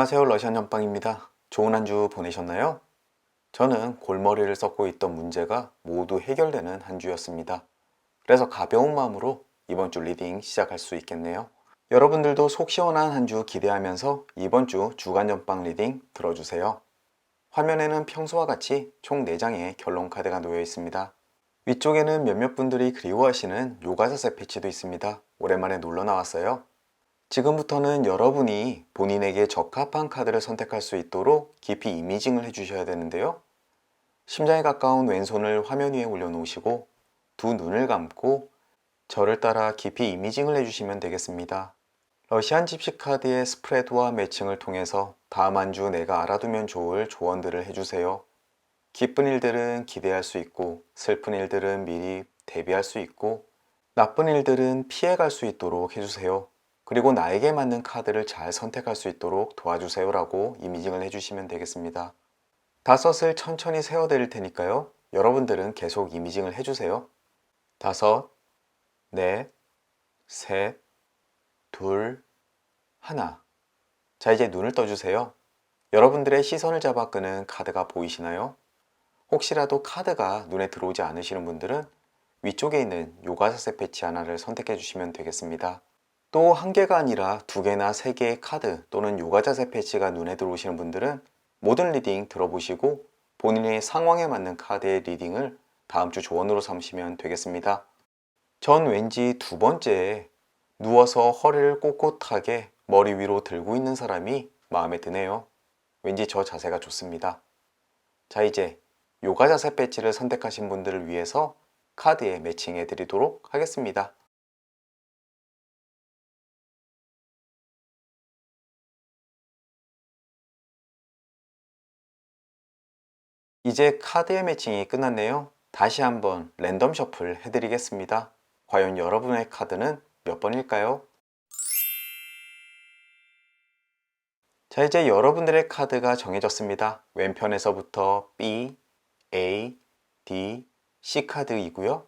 안녕하세요, 러시안 연빵입니다. 좋은 한 주 보내셨나요? 저는 골머리를 썩고 있던 문제가 모두 해결되는 한 주였습니다. 그래서 가벼운 마음으로 이번 주 리딩 시작할 수 있겠네요. 여러분들도 속 시원한 한 주 기대하면서 이번 주 주간 연빵 리딩 들어주세요. 화면에는 평소와 같이 총 4장의 결론 카드가 놓여 있습니다. 위쪽에는 몇몇 분들이 그리워하시는 요가 자세 패치도 있습니다. 오랜만에 놀러 나왔어요. 지금부터는 여러분이 본인에게 적합한 카드를 선택할 수 있도록 깊이 이미징을 해주셔야 되는데요. 심장에 가까운 왼손을 화면 위에 올려놓으시고 두 눈을 감고 저를 따라 깊이 이미징을 해주시면 되겠습니다. 러시안 집시 카드의 스프레드와 매칭을 통해서 다음 한 주 내가 알아두면 좋을 조언들을 해주세요. 기쁜 일들은 기대할 수 있고 슬픈 일들은 미리 대비할 수 있고 나쁜 일들은 피해갈 수 있도록 해주세요. 그리고 나에게 맞는 카드를 잘 선택할 수 있도록 도와주세요 라고 이미징을 해주시면 되겠습니다. 5을 천천히 세어드릴 테니까요. 여러분들은 계속 이미징을 해주세요. 5, 넷, 셋, 둘, 하나. 자, 이제 눈을 떠주세요. 여러분들의 시선을 잡아 끄는 카드가 보이시나요? 혹시라도 카드가 눈에 들어오지 않으시는 분들은 위쪽에 있는 요가 자세 패치 하나를 선택해 주시면 되겠습니다. 또 1개가 아니라 2개나 3개의 카드 또는 요가 자세 패치가 눈에 들어오시는 분들은 모든 리딩 들어보시고 본인의 상황에 맞는 카드의 리딩을 다음 주 조언으로 삼으시면 되겠습니다. 전 왠지 2번째에 누워서 허리를 꼿꼿하게 머리 위로 들고 있는 사람이 마음에 드네요. 왠지 저 자세가 좋습니다. 자, 이제 요가 자세 배지를 선택하신 분들을 위해서 카드에 매칭해 드리도록 하겠습니다. 이제 카드의 매칭이 끝났네요. 다시 한번 랜덤 셔플 해드리겠습니다. 과연 여러분의 카드는 몇 번일까요? 자, 이제 여러분들의 카드가 정해졌습니다. 왼편에서부터 B, A, D, C 카드이고요.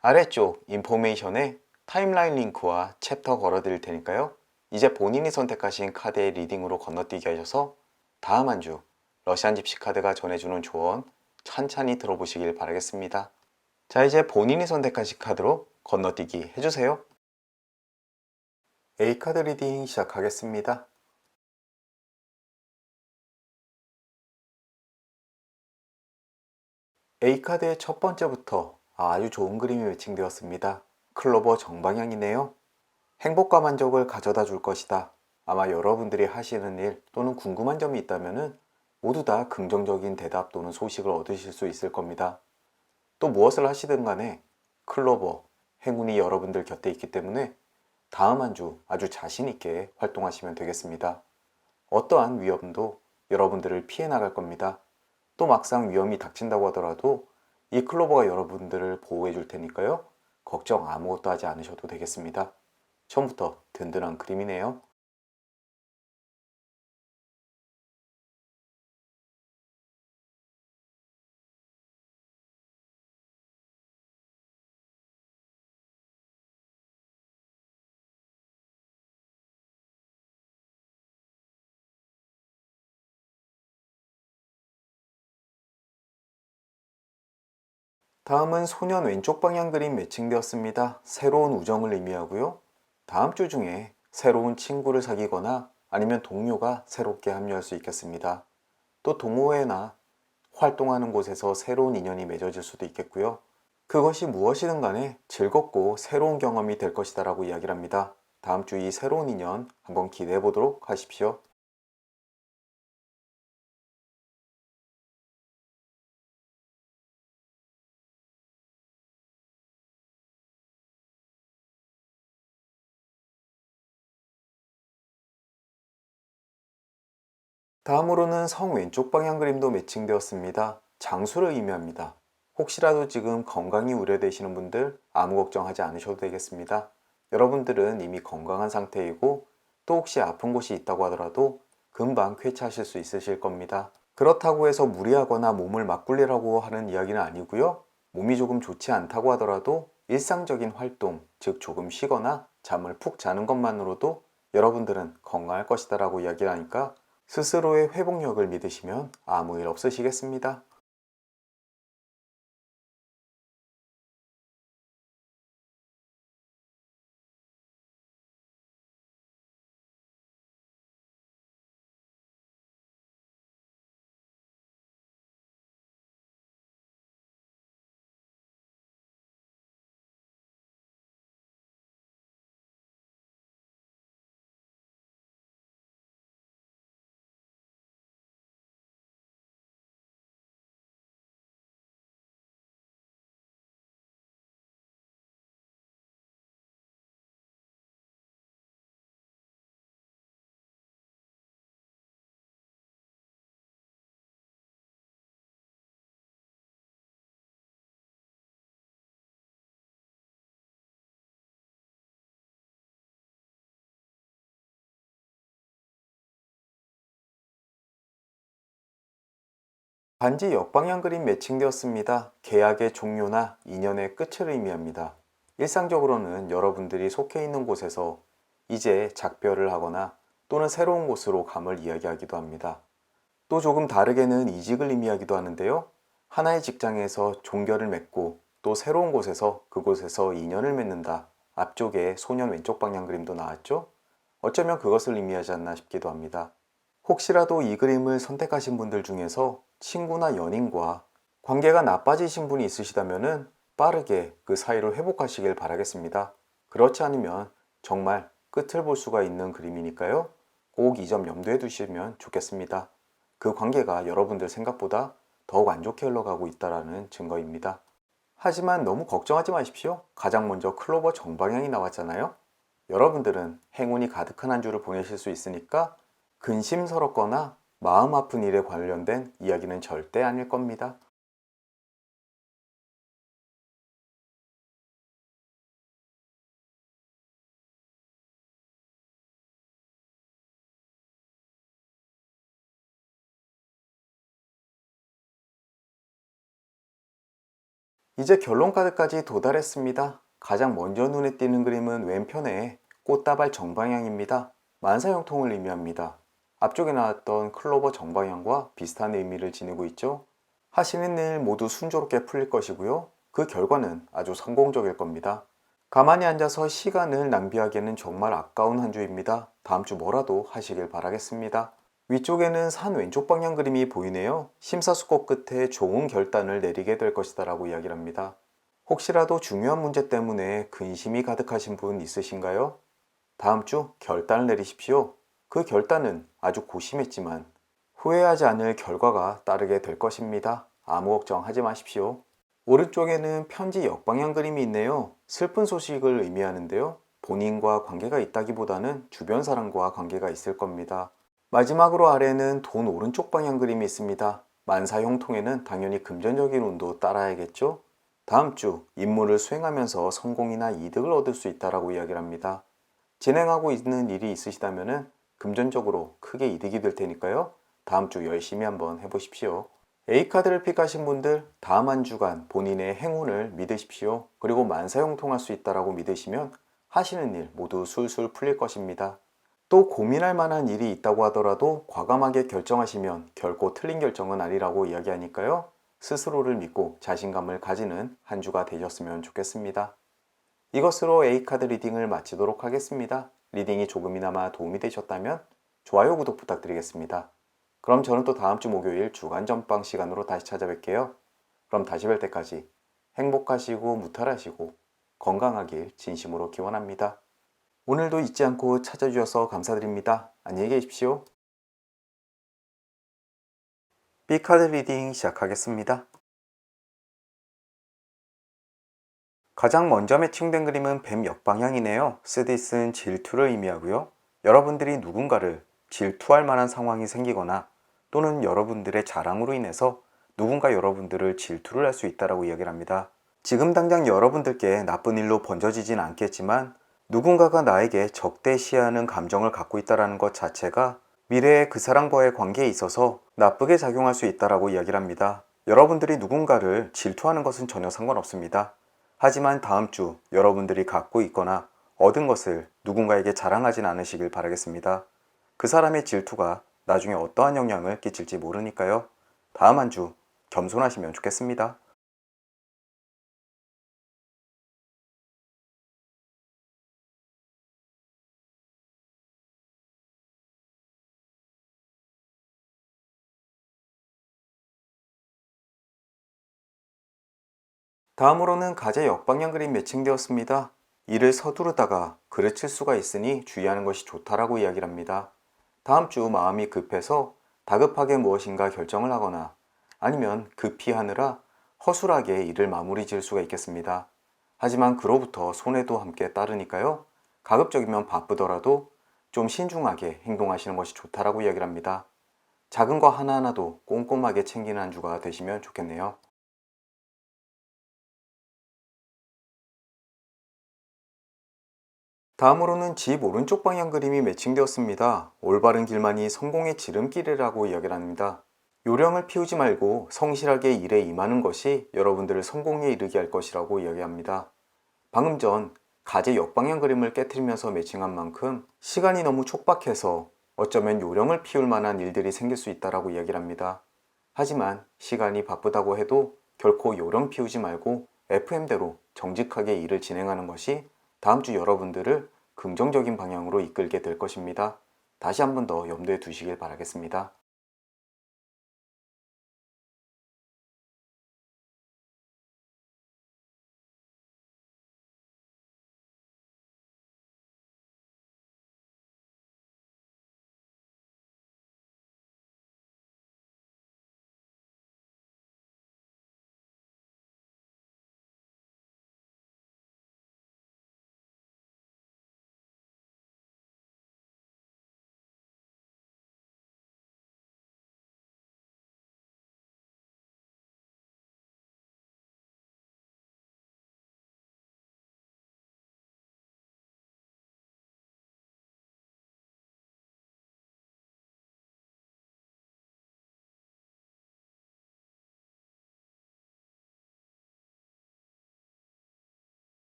아래쪽 인포메이션에 타임라인 링크와 챕터 걸어 드릴 테니까요. 이제 본인이 선택하신 카드의 리딩으로 건너뛰게 하셔서 다음 한 주 러시안 집시 카드가 전해주는 조언 찬찬히 들어보시길 바라겠습니다. 자, 이제 본인이 선택하신 카드로 건너뛰기 해주세요. A카드 리딩 시작하겠습니다. A카드의 첫 번째부터 아주 좋은 그림이 매칭되었습니다. 클로버 정방향이네요. 행복과 만족을 가져다 줄 것이다. 아마 여러분들이 하시는 일 또는 궁금한 점이 있다면 모두 다 긍정적인 대답 또는 소식을 얻으실 수 있을 겁니다. 또 무엇을 하시든 간에 클로버, 행운이 여러분들 곁에 있기 때문에 다음 한 주 아주 자신 있게 활동하시면 되겠습니다. 어떠한 위험도 여러분들을 피해 나갈 겁니다. 또 막상 위험이 닥친다고 하더라도 이 클로버가 여러분들을 보호해 줄 테니까요. 걱정 아무것도 하지 않으셔도 되겠습니다. 처음부터 든든한 그림이네요. 다음은 소년 왼쪽 방향 그림 매칭되었습니다. 새로운 우정을 의미하고요. 다음 주 중에 새로운 친구를 사귀거나 아니면 동료가 새롭게 합류할 수 있겠습니다. 또 동호회나 활동하는 곳에서 새로운 인연이 맺어질 수도 있겠고요. 그것이 무엇이든 간에 즐겁고 새로운 경험이 될 것이다 라고 이야기를 합니다. 다음 주 이 새로운 인연 한번 기대해 보도록 하십시오. 다음으로는 성 왼쪽 방향 그림도 매칭되었습니다. 장수를 의미합니다. 혹시라도 지금 건강이 우려되시는 분들 아무 걱정하지 않으셔도 되겠습니다. 여러분들은 이미 건강한 상태이고 또 혹시 아픈 곳이 있다고 하더라도 금방 쾌차하실 수 있으실 겁니다. 그렇다고 해서 무리하거나 몸을 맞굴리라고 하는 이야기는 아니고요. 몸이 조금 좋지 않다고 하더라도 일상적인 활동, 즉 조금 쉬거나 잠을 푹 자는 것만으로도 여러분들은 건강할 것이다 라고 이야기를 하니까 스스로의 회복력을 믿으시면 아무 일 없으시겠습니다. 반지 역방향 그림 매칭되었습니다. 계약의 종료나 인연의 끝을 의미합니다. 일상적으로는 여러분들이 속해 있는 곳에서 이제 작별을 하거나 또는 새로운 곳으로 감을 이야기하기도 합니다. 또 조금 다르게는 이직을 의미하기도 하는데요. 하나의 직장에서 종결을 맺고 또 새로운 곳에서 그곳에서 인연을 맺는다. 앞쪽에 소년 왼쪽 방향 그림도 나왔죠? 어쩌면 그것을 의미하지 않나 싶기도 합니다. 혹시라도 이 그림을 선택하신 분들 중에서 친구나 연인과 관계가 나빠지신 분이 있으시다면 빠르게 그 사이를 회복하시길 바라겠습니다. 그렇지 않으면 정말 끝을 볼 수가 있는 그림이니까요. 꼭 이 점 염두에 두시면 좋겠습니다. 그 관계가 여러분들 생각보다 더욱 안 좋게 흘러가고 있다는 증거입니다. 하지만 너무 걱정하지 마십시오. 가장 먼저 클로버 정방향이 나왔잖아요. 여러분들은 행운이 가득한 한 주를 보내실 수 있으니까 근심스럽거나 마음 아픈 일에 관련된 이야기는 절대 아닐 겁니다. 이제 결론 카드까지 도달했습니다. 가장 먼저 눈에 띄는 그림은 왼편의 꽃다발 정방향입니다. 만사형통을 의미합니다. 앞쪽에 나왔던 클로버 정방향과 비슷한 의미를 지니고 있죠. 하시는 일 모두 순조롭게 풀릴 것이고요. 그 결과는 아주 성공적일 겁니다. 가만히 앉아서 시간을 낭비하기에는 정말 아까운 한 주입니다. 다음 주 뭐라도 하시길 바라겠습니다. 위쪽에는 산 왼쪽 방향 그림이 보이네요. 심사숙고 끝에 좋은 결단을 내리게 될 것이다 라고 이야기를 합니다. 혹시라도 중요한 문제 때문에 근심이 가득하신 분 있으신가요? 다음 주 결단을 내리십시오. 그 결단은 아주 고심했지만 후회하지 않을 결과가 따르게 될 것입니다. 아무 걱정하지 마십시오. 오른쪽에는 편지 역방향 그림이 있네요. 슬픈 소식을 의미하는데요. 본인과 관계가 있다기보다는 주변 사람과 관계가 있을 겁니다. 마지막으로 아래는 돈 오른쪽 방향 그림이 있습니다. 만사형통에는 당연히 금전적인 운도 따라야겠죠? 다음 주 임무를 수행하면서 성공이나 이득을 얻을 수 있다라고 이야기를 합니다. 진행하고 있는 일이 있으시다면 금전적으로 크게 이득이 될 테니까요. 다음 주 열심히 한번 해보십시오. A카드를 픽하신 분들 다음 한 주간 본인의 행운을 믿으십시오. 그리고 만사형통할 수 있다라고 믿으시면 하시는 일 모두 술술 풀릴 것입니다. 또 고민할 만한 일이 있다고 하더라도 과감하게 결정하시면 결코 틀린 결정은 아니라고 이야기하니까요. 스스로를 믿고 자신감을 가지는 한 주가 되셨으면 좋겠습니다. 이것으로 A카드 리딩을 마치도록 하겠습니다. 리딩이 조금이나마 도움이 되셨다면 좋아요, 구독 부탁드리겠습니다. 그럼 저는 또 다음 주 목요일 주간 전방 시간으로 다시 찾아뵐게요. 그럼 다시 뵐 때까지 행복하시고 무탈하시고 건강하길 진심으로 기원합니다. 오늘도 잊지 않고 찾아주셔서 감사드립니다. 안녕히 계십시오. B카드 리딩 시작하겠습니다. 가장 먼저 매칭된 그림은 뱀 역방향이네요. 쓰디쓴 질투를 의미하고요. 여러분들이 누군가를 질투할 만한 상황이 생기거나 또는 여러분들의 자랑으로 인해서 누군가 여러분들을 질투를 할 수 있다고 이야기를 합니다. 지금 당장 여러분들께 나쁜 일로 번져지진 않겠지만 누군가가 나에게 적대시하는 감정을 갖고 있다는 것 자체가 미래의 그 사람과의 관계에 있어서 나쁘게 작용할 수 있다고 이야기를 합니다. 여러분들이 누군가를 질투하는 것은 전혀 상관없습니다. 하지만 다음 주 여러분들이 갖고 있거나 얻은 것을 누군가에게 자랑하진 않으시길 바라겠습니다. 그 사람의 질투가 나중에 어떠한 영향을 끼칠지 모르니까요. 다음 한 주 겸손하시면 좋겠습니다. 다음으로는 가재 역방향 그림 매칭되었습니다. 이를 서두르다가 그르칠 수가 있으니 주의하는 것이 좋다라고 이야기를 합니다. 다음 주 마음이 급해서 다급하게 무엇인가 결정을 하거나 아니면 급히 하느라 허술하게 일을 마무리 지을 수가 있겠습니다. 하지만 그로부터 손해도 함께 따르니까요. 가급적이면 바쁘더라도 좀 신중하게 행동하시는 것이 좋다라고 이야기를 합니다. 작은 거 하나하나도 꼼꼼하게 챙기는 한 주가 되시면 좋겠네요. 다음으로는 집 오른쪽 방향 그림이 매칭되었습니다. 올바른 길만이 성공의 지름길이라고 이야기를 합니다. 요령을 피우지 말고 성실하게 일에 임하는 것이 여러분들을 성공에 이르게 할 것이라고 이야기합니다. 방금 전 가재 역방향 그림을 깨트리면서 매칭한 만큼 시간이 너무 촉박해서 어쩌면 요령을 피울 만한 일들이 생길 수 있다라고 이야기를 합니다. 하지만 시간이 바쁘다고 해도 결코 요령 피우지 말고 FM대로 정직하게 일을 진행하는 것이 다음 주 여러분들을 긍정적인 방향으로 이끌게 될 것입니다. 다시 한 번 더 염두에 두시길 바라겠습니다.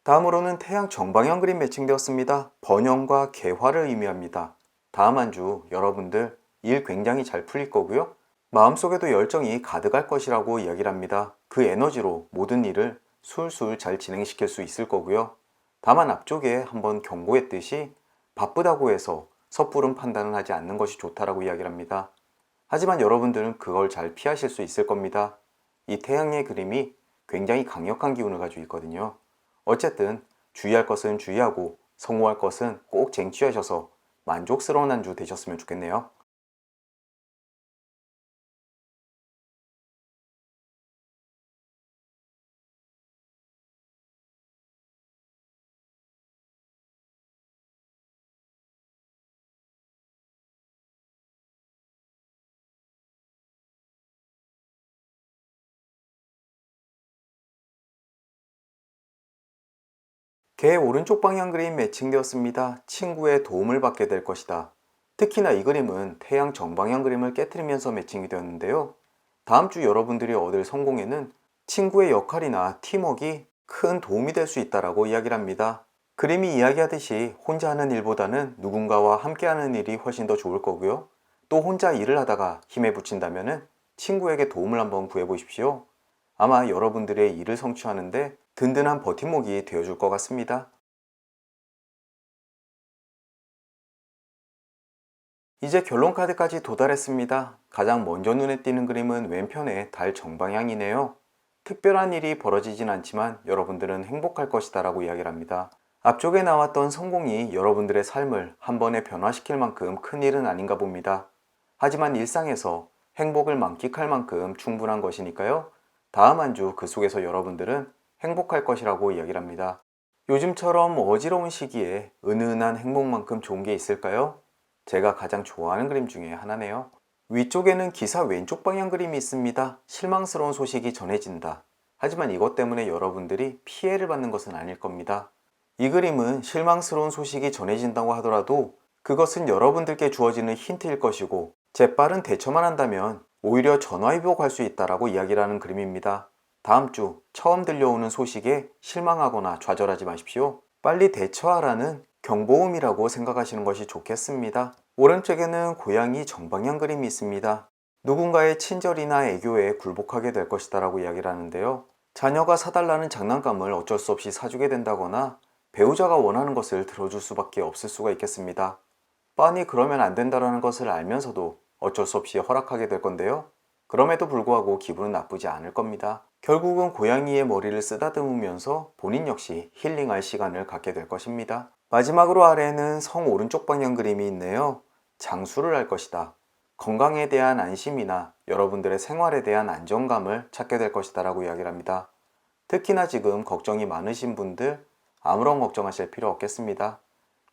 다음으로는 태양 정방향 그림 매칭되었습니다. 번영과 개화를 의미합니다. 다음 한 주 여러분들 일 굉장히 잘 풀릴 거고요. 마음속에도 열정이 가득할 것이라고 이야기를 합니다. 그 에너지로 모든 일을 술술 잘 진행시킬 수 있을 거고요. 다만 앞쪽에 한번 경고했듯이 바쁘다고 해서 섣부른 판단을 하지 않는 것이 좋다라고 이야기를 합니다. 하지만 여러분들은 그걸 잘 피하실 수 있을 겁니다. 이 태양의 그림이 굉장히 강력한 기운을 가지고 있거든요. 어쨌든 주의할 것은 주의하고 성공할 것은 꼭 쟁취하셔서 만족스러운 한 주 되셨으면 좋겠네요. 개 오른쪽 방향 그림 매칭되었습니다. 친구의 도움을 받게 될 것이다. 특히나 이 그림은 태양 정방향 그림을 깨트리면서 매칭이 되었는데요. 다음 주 여러분들이 얻을 성공에는 친구의 역할이나 팀워크가 큰 도움이 될 수 있다라고 이야기를 합니다. 그림이 이야기하듯이 혼자 하는 일보다는 누군가와 함께하는 일이 훨씬 더 좋을 거고요. 또 혼자 일을 하다가 힘에 부친다면 친구에게 도움을 한번 구해보십시오. 아마 여러분들의 일을 성취하는데 든든한 버팀목이 되어줄 것 같습니다. 이제 결론 카드까지 도달했습니다. 가장 먼저 눈에 띄는 그림은 왼편의 달 정방향이네요. 특별한 일이 벌어지진 않지만 여러분들은 행복할 것이다 라고 이야기를 합니다. 앞쪽에 나왔던 성공이 여러분들의 삶을 한 번에 변화시킬 만큼 큰 일은 아닌가 봅니다. 하지만 일상에서 행복을 만끽할 만큼 충분한 것이니까요. 다음 한 주 그 속에서 여러분들은 행복할 것이라고 이야기를 합니다. 요즘처럼 어지러운 시기에 은은한 행복만큼 좋은 게 있을까요? 제가 가장 좋아하는 그림 중에 하나네요. 위쪽에는 기사 왼쪽 방향 그림이 있습니다. 실망스러운 소식이 전해진다. 하지만 이것 때문에 여러분들이 피해를 받는 것은 아닐 겁니다. 이 그림은 실망스러운 소식이 전해진다고 하더라도 그것은 여러분들께 주어지는 힌트일 것이고 재빠른 대처만 한다면 오히려 전화위복할 수 있다라고 이야기를 하는 그림입니다. 다음 주 처음 들려오는 소식에 실망하거나 좌절하지 마십시오. 빨리 대처하라는 경보음이라고 생각하시는 것이 좋겠습니다. 오른쪽에는 고양이 정방향 그림이 있습니다. 누군가의 친절이나 애교에 굴복하게 될 것이다 라고 이야기를 하는데요. 자녀가 사달라는 장난감을 어쩔 수 없이 사주게 된다거나 배우자가 원하는 것을 들어줄 수밖에 없을 수가 있겠습니다. 빤히 그러면 안 된다는 것을 알면서도 어쩔 수 없이 허락하게 될 건데요. 그럼에도 불구하고 기분은 나쁘지 않을 겁니다. 결국은 고양이의 머리를 쓰다듬으면서 본인 역시 힐링할 시간을 갖게 될 것입니다. 마지막으로 아래에는 성 오른쪽 방향 그림이 있네요. 장수를 할 것이다. 건강에 대한 안심이나 여러분들의 생활에 대한 안정감을 찾게 될 것이다 라고 이야기를 합니다. 특히나 지금 걱정이 많으신 분들 아무런 걱정하실 필요 없겠습니다.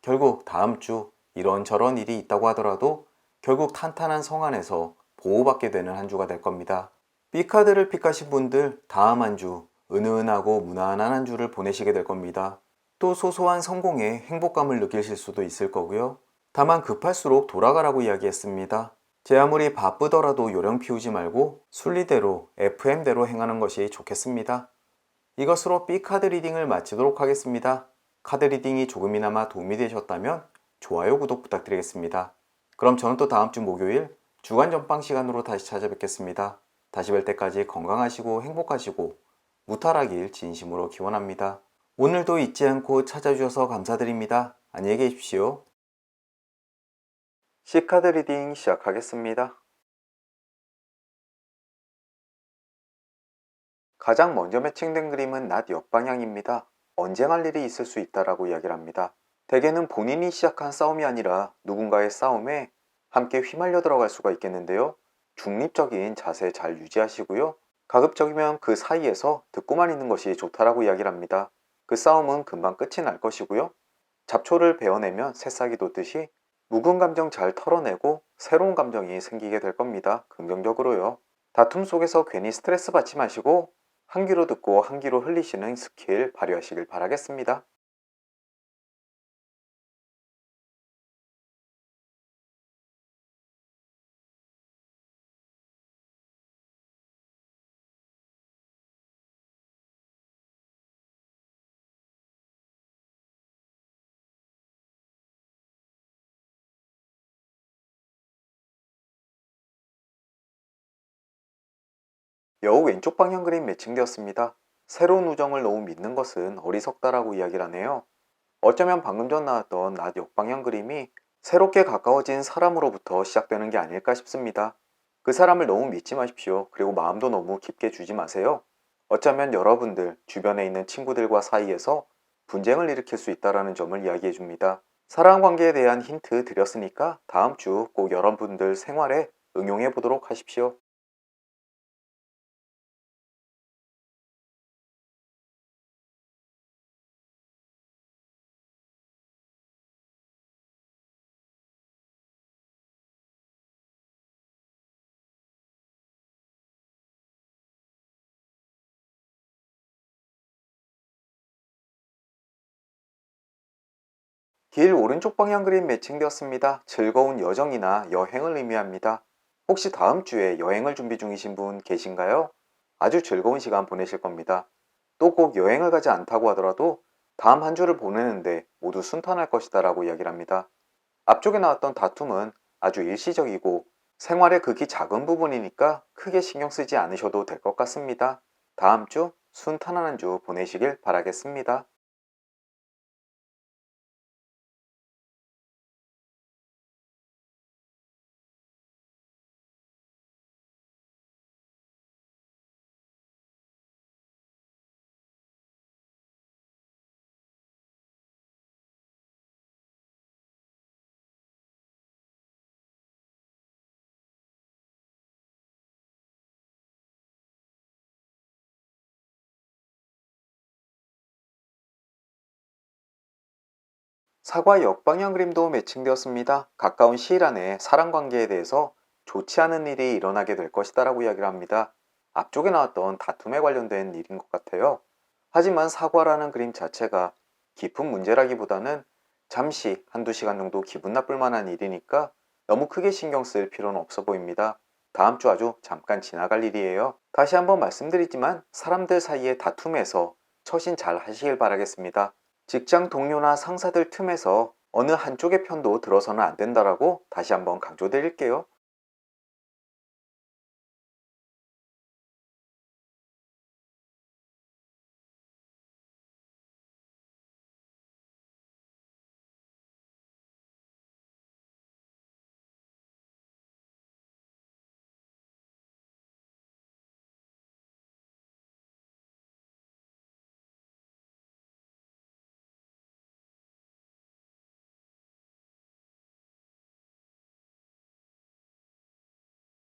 결국 다음 주 이런저런 일이 있다고 하더라도 결국 탄탄한 성 안에서 보호받게 되는 한 주가 될 겁니다. B카드를 픽하신 분들 다음 한 주 은은하고 무난한 한 주를 보내시게 될 겁니다. 또 소소한 성공에 행복감을 느끼실 수도 있을 거고요. 다만 급할수록 돌아가라고 이야기했습니다. 제 아무리 바쁘더라도 요령 피우지 말고 순리대로 FM대로 행하는 것이 좋겠습니다. 이것으로 B카드 리딩을 마치도록 하겠습니다. 카드 리딩이 조금이나마 도움이 되셨다면 좋아요, 구독 부탁드리겠습니다. 그럼 저는 또 다음 주 목요일 주간 전방 시간으로 다시 찾아뵙겠습니다. 다시 뵐 때까지 건강하시고 행복하시고 무탈하길 진심으로 기원합니다. 오늘도 잊지 않고 찾아주셔서 감사드립니다. 안녕히 계십시오. C카드 리딩 시작하겠습니다. 가장 먼저 매칭된 그림은 낮 역방향입니다. 언쟁할 일이 있을 수 있다라고 이야기를 합니다. 대개는 본인이 시작한 싸움이 아니라 누군가의 싸움에 함께 휘말려 들어갈 수가 있겠는데요. 중립적인 자세 잘 유지하시고요. 가급적이면 그 사이에서 듣고만 있는 것이 좋다라고 이야기를 합니다. 그 싸움은 금방 끝이 날 것이고요. 잡초를 베어내면 새싹이 돋듯이 묵은 감정 잘 털어내고 새로운 감정이 생기게 될 겁니다. 긍정적으로요. 다툼 속에서 괜히 스트레스 받지 마시고 한 귀로 듣고 한 귀로 흘리시는 스킬 발휘하시길 바라겠습니다. 여우 왼쪽 방향 그림 매칭되었습니다. 새로운 우정을 너무 믿는 것은 어리석다라고 이야기를 하네요. 어쩌면 방금 전 나왔던 낮 역방향 그림이 새롭게 가까워진 사람으로부터 시작되는 게 아닐까 싶습니다. 그 사람을 너무 믿지 마십시오. 그리고 마음도 너무 깊게 주지 마세요. 어쩌면 여러분들 주변에 있는 친구들과 사이에서 분쟁을 일으킬 수 있다는 점을 이야기해 줍니다. 사랑 관계에 대한 힌트 드렸으니까 다음 주 꼭 여러분들 생활에 응용해 보도록 하십시오. 길 오른쪽 방향 그림 매칭되었습니다. 즐거운 여정이나 여행을 의미합니다. 혹시 다음 주에 여행을 준비 중이신 분 계신가요? 아주 즐거운 시간 보내실 겁니다. 또 꼭 여행을 가지 않다고 하더라도 다음 한 주를 보내는데 모두 순탄할 것이다 라고 이야기를 합니다. 앞쪽에 나왔던 다툼은 아주 일시적이고 생활의 극히 작은 부분이니까 크게 신경 쓰지 않으셔도 될 것 같습니다. 다음 주 순탄한 한 주 보내시길 바라겠습니다. 사과 역방향 그림도 매칭되었습니다. 가까운 시일 안에 사람 관계에 대해서 좋지 않은 일이 일어나게 될 것이다 라고 이야기를 합니다. 앞쪽에 나왔던 다툼에 관련된 일인 것 같아요. 하지만 사과라는 그림 자체가 깊은 문제라기보다는 잠시 한두 시간 정도 기분 나쁠 만한 일이니까 너무 크게 신경 쓸 필요는 없어 보입니다. 다음 주 아주 잠깐 지나갈 일이에요. 다시 한번 말씀드리지만 사람들 사이의 다툼에서 처신 잘 하시길 바라겠습니다. 직장 동료나 상사들 틈에서 어느 한쪽의 편도 들어서는 안 된다라고 다시 한번 강조드릴게요.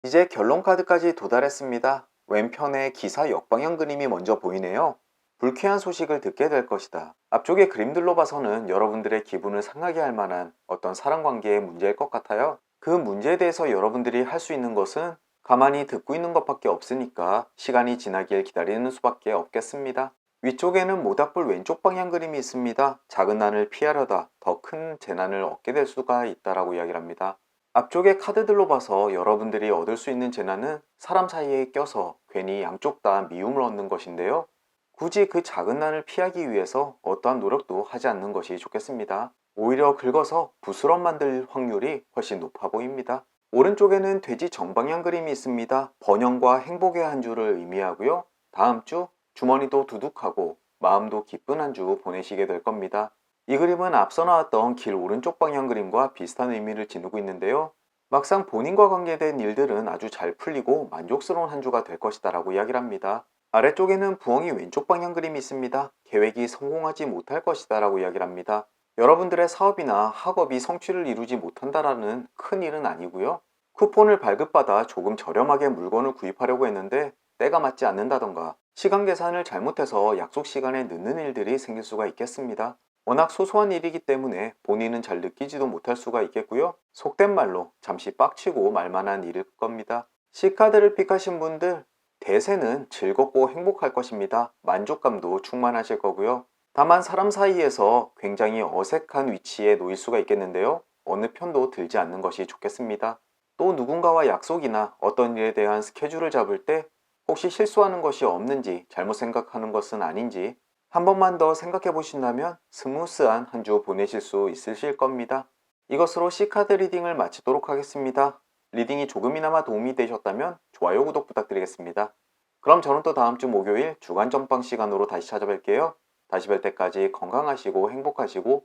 이제 결론 카드까지 도달했습니다. 왼편에 기사 역방향 그림이 먼저 보이네요. 불쾌한 소식을 듣게 될 것이다. 앞쪽의 그림들로 봐서는 여러분들의 기분을 상하게 할 만한 어떤 사람 관계의 문제일 것 같아요. 그 문제에 대해서 여러분들이 할 수 있는 것은 가만히 듣고 있는 것밖에 없으니까 시간이 지나길 기다리는 수밖에 없겠습니다. 위쪽에는 모닥불 왼쪽 방향 그림이 있습니다. 작은 난을 피하려다 더 큰 재난을 얻게 될 수가 있다라고 이야기를 합니다. 앞쪽의 카드들로 봐서 여러분들이 얻을 수 있는 재난은 사람 사이에 껴서 괜히 양쪽 다 미움을 얻는 것인데요. 굳이 그 작은 난을 피하기 위해서 어떠한 노력도 하지 않는 것이 좋겠습니다. 오히려 긁어서 부스럼 만들 확률이 훨씬 높아 보입니다. 오른쪽에는 돼지 정방향 그림이 있습니다. 번영과 행복의 한 주를 의미하고요. 다음 주 주머니도 두둑하고 마음도 기쁜 한 주 보내시게 될 겁니다. 이 그림은 앞서 나왔던 길 오른쪽 방향 그림과 비슷한 의미를 지니고 있는데요. 막상 본인과 관계된 일들은 아주 잘 풀리고 만족스러운 한 주가 될 것이다 라고 이야기를 합니다. 아래쪽에는 부엉이 왼쪽 방향 그림이 있습니다. 계획이 성공하지 못할 것이다 라고 이야기를 합니다. 여러분들의 사업이나 학업이 성취를 이루지 못한다라는 큰 일은 아니고요. 쿠폰을 발급받아 조금 저렴하게 물건을 구입하려고 했는데 때가 맞지 않는다던가 시간 계산을 잘못해서 약속 시간에 늦는 일들이 생길 수가 있겠습니다. 워낙 소소한 일이기 때문에 본인은 잘 느끼지도 못할 수가 있겠고요. 속된 말로 잠시 빡치고 말만한 일일 겁니다. C카드를 픽하신 분들 대세는 즐겁고 행복할 것입니다. 만족감도 충만하실 거고요. 다만 사람 사이에서 굉장히 어색한 위치에 놓일 수가 있겠는데요. 어느 편도 들지 않는 것이 좋겠습니다. 또 누군가와 약속이나 어떤 일에 대한 스케줄을 잡을 때 혹시 실수하는 것이 없는지 잘못 생각하는 것은 아닌지 한 번만 더 생각해 보신다면 스무스한 한 주 보내실 수 있으실 겁니다. 이것으로 C카드 리딩을 마치도록 하겠습니다. 리딩이 조금이나마 도움이 되셨다면 좋아요, 구독 부탁드리겠습니다. 그럼 저는 또 다음 주 목요일 주간 전방 시간으로 다시 찾아뵐게요. 다시 뵐 때까지 건강하시고 행복하시고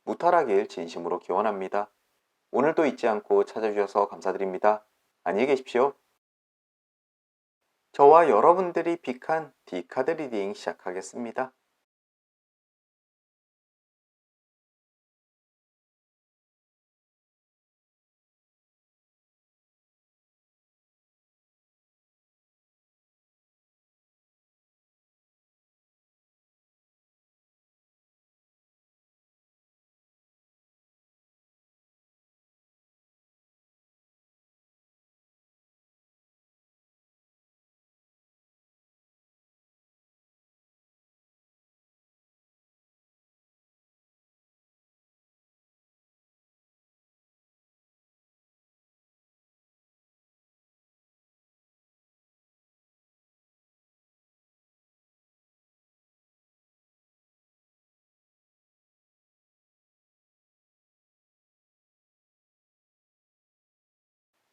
무탈하길 진심으로 기원합니다. 오늘도 잊지 않고 찾아주셔서 감사드립니다. 안녕히 계십시오. 저와 여러분들이 픽한 D카드 리딩 시작하겠습니다.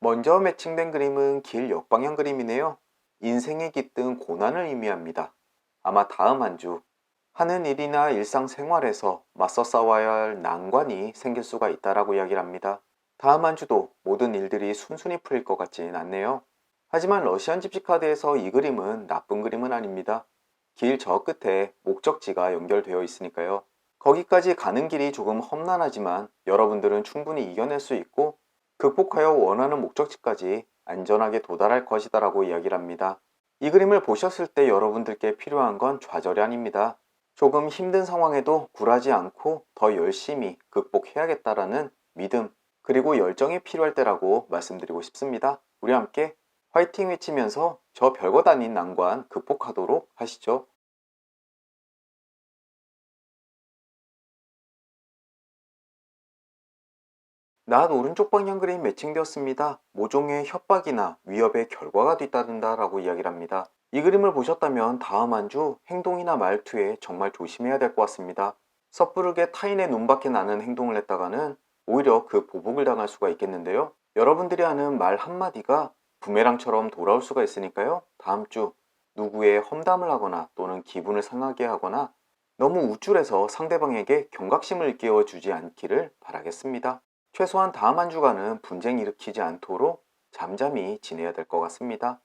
먼저 매칭된 그림은 길 역방향 그림이네요. 인생에 깃든 고난을 의미합니다. 아마 다음 한 주 하는 일이나 일상생활에서 맞서 싸워야 할 난관이 생길 수가 있다라고 이야기를 합니다. 다음 한 주도 모든 일들이 순순히 풀릴 것 같진 않네요. 하지만 러시안 집시 카드에서 이 그림은 나쁜 그림은 아닙니다. 길 저 끝에 목적지가 연결되어 있으니까요. 거기까지 가는 길이 조금 험난하지만 여러분들은 충분히 이겨낼 수 있고 극복하여 원하는 목적지까지 안전하게 도달할 것이다 라고 이야기를 합니다. 이 그림을 보셨을 때 여러분들께 필요한 건 좌절이 아닙니다. 조금 힘든 상황에도 굴하지 않고 더 열심히 극복해야겠다라는 믿음 그리고 열정이 필요할 때라고 말씀드리고 싶습니다. 우리 함께 화이팅 외치면서 저 별것 아닌 난관 극복하도록 하시죠. 난 오른쪽 방향 그림 매칭되었습니다. 모종의 협박이나 위협의 결과가 뒤따른다 라고 이야기를 합니다. 이 그림을 보셨다면 다음 한 주 행동이나 말투에 정말 조심해야 될 것 같습니다. 섣부르게 타인의 눈밖에 나는 행동을 했다가는 오히려 그 보복을 당할 수가 있겠는데요. 여러분들이 하는 말 한마디가 부메랑처럼 돌아올 수가 있으니까요. 다음 주 누구의 험담을 하거나 또는 기분을 상하게 하거나 너무 우쭐해서 상대방에게 경각심을 일깨워 주지 않기를 바라겠습니다. 최소한 다음 한 주간은 분쟁 일으키지 않도록 잠잠히 지내야 될 것 같습니다.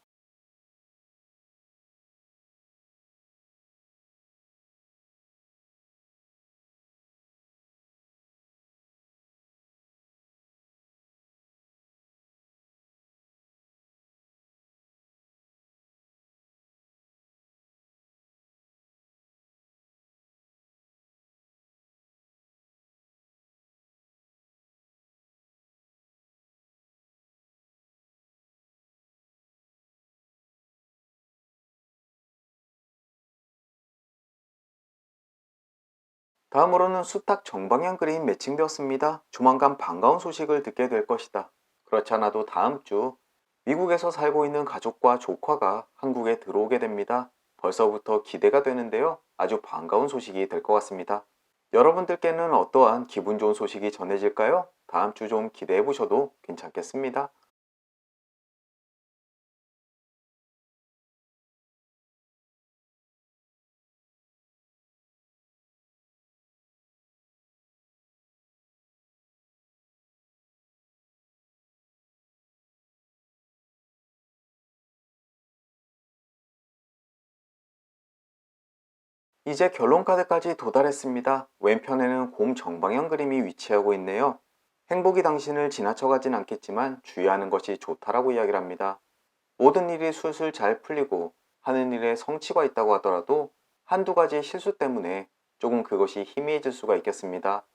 다음으로는 수탉 정방향 그림 매칭되었습니다. 조만간 반가운 소식을 듣게 될 것이다. 그렇지 않아도 다음 주 미국에서 살고 있는 가족과 조카가 한국에 들어오게 됩니다. 벌써부터 기대가 되는데요. 아주 반가운 소식이 될 것 같습니다. 여러분들께는 어떠한 기분 좋은 소식이 전해질까요? 다음 주 좀 기대해 보셔도 괜찮겠습니다. 이제 결론 카드까지 도달했습니다. 왼편에는 곰 정방향 그림이 위치하고 있네요. 행복이 당신을 지나쳐가진 않겠지만 주의하는 것이 좋다라고 이야기를 합니다. 모든 일이 술술 잘 풀리고 하는 일에 성취가 있다고 하더라도 한두 가지 실수 때문에 조금 그것이 희미해질 수가 있겠습니다.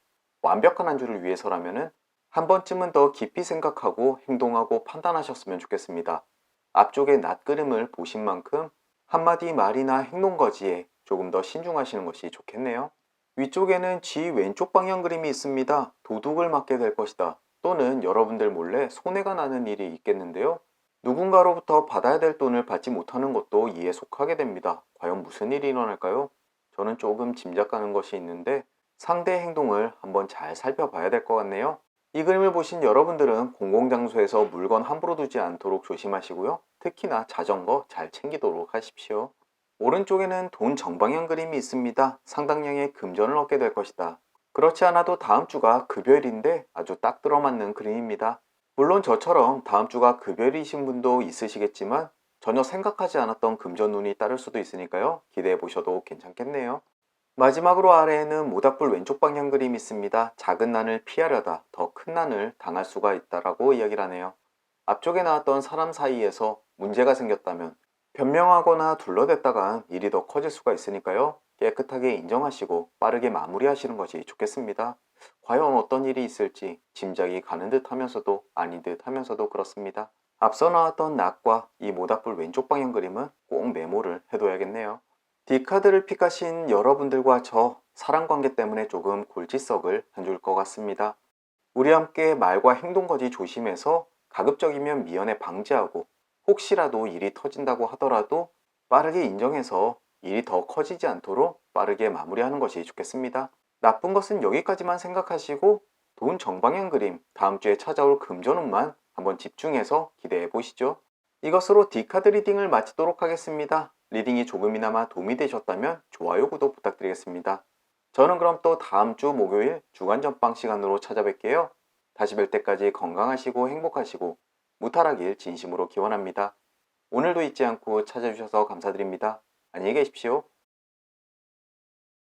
완벽한 한 주를 위해서라면은 한 번쯤은 더 깊이 생각하고 행동하고 판단하셨으면 좋겠습니다. 앞쪽의 낫그림을 보신 만큼 한마디 말이나 행동 거지에 조금 더 신중하시는 것이 좋겠네요. 위쪽에는 쥐 왼쪽 방향 그림이 있습니다. 도둑을 맞게 될 것이다. 또는 여러분들 몰래 손해가 나는 일이 있겠는데요. 누군가로부터 받아야 될 돈을 받지 못하는 것도 이에 속하게 됩니다. 과연 무슨 일이 일어날까요? 저는 조금 짐작 가는 것이 있는데 상대의 행동을 한번 잘 살펴봐야 될 것 같네요. 이 그림을 보신 여러분들은 공공장소에서 물건 함부로 두지 않도록 조심하시고요. 특히나 자전거 잘 챙기도록 하십시오. 오른쪽에는 돈 정방향 그림이 있습니다. 상당량의 금전을 얻게 될 것이다. 그렇지 않아도 다음 주가 급여일인데 아주 딱 들어맞는 그림입니다. 물론 저처럼 다음 주가 급여일이신 분도 있으시겠지만 전혀 생각하지 않았던 금전운이 따를 수도 있으니까요. 기대해 보셔도 괜찮겠네요. 마지막으로 아래에는 모닥불 왼쪽 방향 그림이 있습니다. 작은 난을 피하려다 더 큰 난을 당할 수가 있다라고 이야기를 하네요. 앞쪽에 나왔던 사람 사이에서 문제가 생겼다면 변명하거나 둘러댔다간 일이 더 커질 수가 있으니까요. 깨끗하게 인정하시고 빠르게 마무리하시는 것이 좋겠습니다. 과연 어떤 일이 있을지 짐작이 가는 듯 하면서도 아닌 듯 하면서도 그렇습니다. 앞서 나왔던 낙과 이 모닥불 왼쪽 방향 그림은 꼭 메모를 해둬야겠네요. D카드를 픽하신 여러분들과 저 사랑관계 때문에 조금 골치석을 한 줄 것 같습니다. 우리 함께 말과 행동 거지 조심해서 가급적이면 미연에 방지하고 혹시라도 일이 터진다고 하더라도 빠르게 인정해서 일이 더 커지지 않도록 빠르게 마무리하는 것이 좋겠습니다. 나쁜 것은 여기까지만 생각하시고 돈 정방향 그림 다음 주에 찾아올 금전운만 한번 집중해서 기대해 보시죠. 이것으로 D카드 리딩을 마치도록 하겠습니다. 리딩이 조금이나마 도움이 되셨다면 좋아요, 구독 부탁드리겠습니다. 저는 그럼 또 다음 주 목요일 주간 전방 시간으로 찾아뵐게요. 다시 뵐 때까지 건강하시고 행복하시고 무탈하길 진심으로 기원합니다. 오늘도 잊지 않고 찾아주셔서 감사드립니다. 안녕히 계십시오.